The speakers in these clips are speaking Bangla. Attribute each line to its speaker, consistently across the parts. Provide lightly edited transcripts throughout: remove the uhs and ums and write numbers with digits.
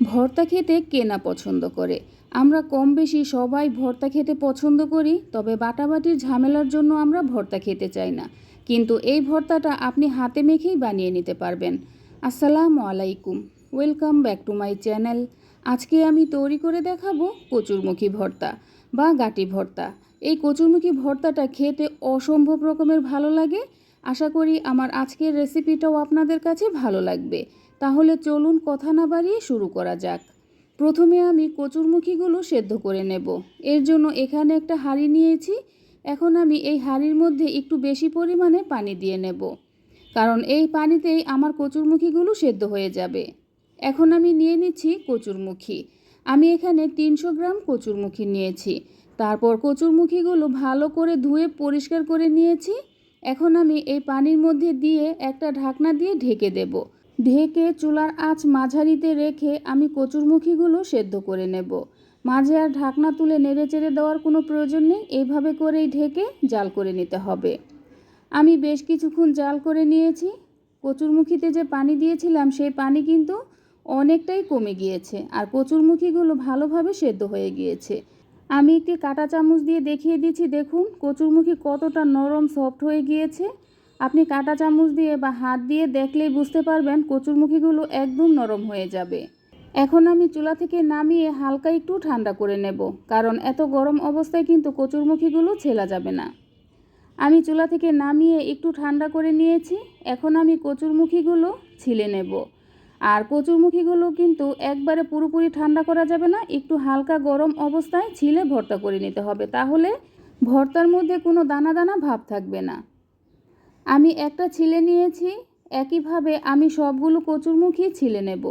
Speaker 1: ভর্তা খেতে কে না পছন্দ করে। আমরা কম বেশি সবাই ভর্তা খেতে পছন্দ করি, তবে বাটাবাটির ঝামেলার জন্য আমরা ভর্তা খেতে চাই না। কিন্তু এই ভর্তাটা আপনি হাতে মেখেই বানিয়ে নিতে পারবেন। আসসালামু আলাইকুম, welcome back to my channel. আজকে আমি তৈরি করে দেখাবো কচুরমুখী ভর্তা বা গাটি ভর্তা। এই কচুরমুখী ভর্তাটা খেতে অসম্ভব রকমের ভালো লাগে। আশা করি আমার আজকের রেসিপিটাও আপনাদের কাছে ভালো লাগবে। তাহলে চলুন কথা না বাড়িয়ে শুরু করা যাক। প্রথমে আমি কচুরমুখীগুলো সেদ্ধ করে নেব। এর জন্য এখানে একটা হাঁড়ি নিয়েছি। এখন আমি এই হাঁড়ির মধ্যে একটু বেশি পরিমাণে পানি দিয়ে নেব, কারণ এই পানিতেই আমার কচুরমুখীগুলো সেদ্ধ হয়ে যাবে। এখন আমি নিয়ে নিচ্ছি কচুরমুখী। আমি এখানে 300 গ্রাম কচুরমুখী নিয়েছি। তারপর কচুরমুখীগুলো ভালো করে ধুয়ে পরিষ্কার করে নিয়েছি। এখন আমি এই পানির মধ্যে দিয়ে একটা ঢাকনা দিয়ে ঢেকে দেব। ঢেকে চুলার আঁচ মাঝারিতে রেখে আমি কচুরমুখীগুলো সেদ্ধ করে নেব। মাঝে আর ঢাকনা তুলে নেড়েচেড়ে দেওয়ার কোনো প্রয়োজন নেই, এইভাবে করেই ঢেকে জাল করে নিতে হবে। আমি বেশ কিছুক্ষণ জাল করে নিয়েছি। কচুরমুখীতে যে পানি দিয়েছিলাম সেই পানি কিন্তু অনেকটাই কমে গিয়েছে, আর কচুরমুখীগুলো ভালোভাবে সেদ্ধ হয়ে গিয়েছে। আমি একটি কাঁটা চামচ দিয়ে দেখিয়ে দিচ্ছি, দেখুন কচুরমুখী কতটা নরম সফট হয়ে গিয়েছে। আপনি কাঁটা চামচ দিয়ে বা হাত দিয়ে দেখলেই বুঝতে পারবেন কচুরমুখীগুলো একদম নরম হয়ে যাবে। এখন আমি চুলা থেকে নামিয়ে হালকা একটু ঠান্ডা করে নেব, কারণ এত গরম অবস্থায় কিন্তু কচুরমুখীগুলো ছেলা যাবে না। আমি চুলা থেকে নামিয়ে একটু ঠান্ডা করে নিয়েছি। এখন আমি কচুরমুখীগুলো ছিলে নেব। আর কচুরমুখীগুলো কিন্তু একবারে পুরোপুরি ঠান্ডা করা যাবে না, একটু হালকা গরম অবস্থায় ছিলে ভর্তা করে নিতে হবে, তাহলে ভর্তার মধ্যে কোনো দানা দানা ভাব থাকবে না। আমি একটা ছিলে নিয়েছি। একইভাবে আমি সবগুলো কচুরমুখী ছিলে নেব।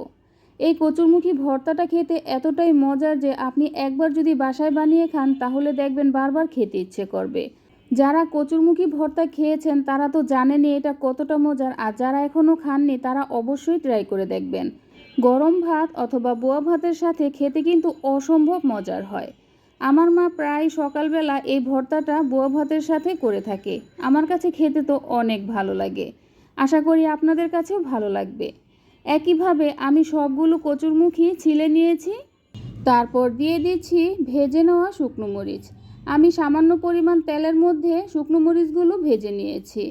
Speaker 1: এই কচুরমুখী ভর্তাটা খেতে এতটাই মজার যে আপনি একবার যদি বাসায় বানিয়ে খান তাহলে দেখবেন বারবার খেতে ইচ্ছে করবে। যারা কচুরমুখী ভর্তা খেয়েছেন তারা তো জানেনই এটা কতটা মজার, আর যারা এখনও খাননি তারা অবশ্যই ট্রাই করে দেখবেন। গরম ভাত অথবা বোয়া ভাতের সাথে খেতে কিন্তু অসম্ভব মজার হয়। আমার মা প্রায় সকালবেলা এই ভর্তাটা বোয়া ভাতের সাথে করে থাকে। আমার কাছে খেতে তো অনেক ভালো লাগে। আশা করি আপনাদের কাছেও ভালো লাগবে। একইভাবে আমি সবগুলো কচুরমুখী ছিলে নিয়েছি। তারপর দিয়ে দিচ্ছি ভেজে নেওয়া শুকনো মরিচ। আমি সামান্য পরিমাণ তেলের মধ্যে শুকনো মরিচগুলো ভেজে নিয়েছি।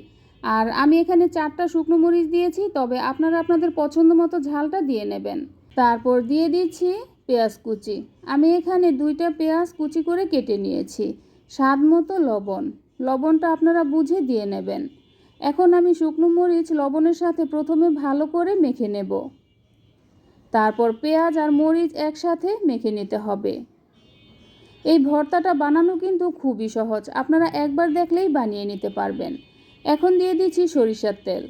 Speaker 1: আর আমি এখানে 4টা শুকনো মরিচ দিয়েছি, তবে আপনারা আপনাদের পছন্দ মতো ঝালটা দিয়ে নেবেন। তারপর দিয়ে দিচ্ছি পেঁয়াজ কুচি। আমি এখানে 2টা পেঁয়াজ কুচি করে কেটে নিয়েছি। স্বাদ মতো লবণ, লবণটা আপনারা বুঝে দিয়ে নেবেন। এখন আমি শুকনো মরিচ লবণের সাথে প্রথমে ভালো করে মেখে নেব। তারপর পেঁয়াজ আর মরিচ একসাথে মেখে নিতে হবে। এই ভর্তাটা বানানো কিন্তু খুবই সহজ, আপনারা একবার দেখলেই বানিয়ে নিতে পারবেন। এখন দিয়ে দিচ্ছি সরিষার তেল।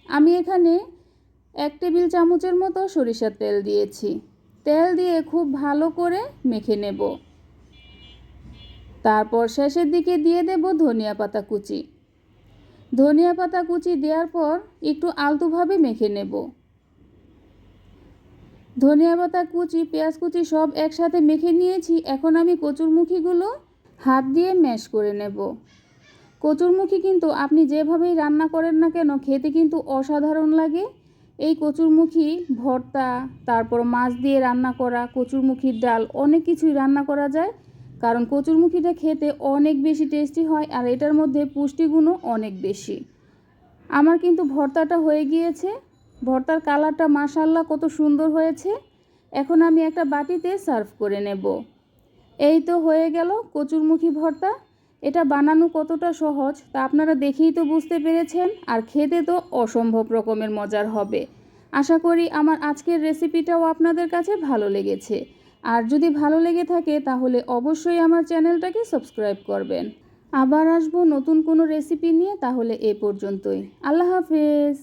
Speaker 1: আমি এখানে 1 টেবিল চামচের মতো সরিষার তেল দিয়েছি। তেল দিয়ে খুব ভালো করে মেখে নেব। তারপর শেষের দিকে দিয়ে দেব ধনিয়া পাতা কুচি। ধনিয়া পাতা কুচি দেওয়ার পর একটু আলতোভাবে মেখে নেব। ধনিয়া পাতা কুচি, পেঁয়াজ কুচি সব একসাথে মেখে নিয়েছি। এখন আমি কচুরমুখীগুলো হাত দিয়ে ম্যাশ করে নেব। কচুরমুখী কিন্তু আপনি যেভাবেই রান্না করেন না কেন খেতে কিন্তু অসাধারণ লাগে। এই কচুরমুখী ভর্তা, তারপর মাছ দিয়ে রান্না করা, কচুরমুখীর ডাল, অনেক কিছুই রান্না করা যায়, কারণ কচুরমুখীটা খেতে অনেক বেশি টেস্টি হয় আর এটার মধ্যে পুষ্টিগুণও অনেক বেশি। আমার কিন্তু ভর্তাটা হয়ে গিয়েছে। ভর্তার কালারটা মাশাআল্লাহ কত সুন্দর হয়েছে। এখন আমি একটা বাটিতে সার্ভ করে নেব। এই তো হয়ে গেল কচুরমুখী ভর্তা। এটা বানানো কতটা সহজ তা আপনারা দেখেই তো বুঝতে পেরেছেন, আর খেতে তো অসম্ভব রকমের মজার হবে। আশা করি আমার আজকের রেসিপিটাও আপনাদের কাছে ভালো লেগেছে। আর যদি ভালো লেগে থাকে তাহলে অবশ্যই আমার চ্যানেলটাকে সাবস্ক্রাইব করবেন। আবার আসবো নতুন কোনো রেসিপি নিয়ে, তাহলে এ পর্যন্তই। আল্লাহ হাফেজ।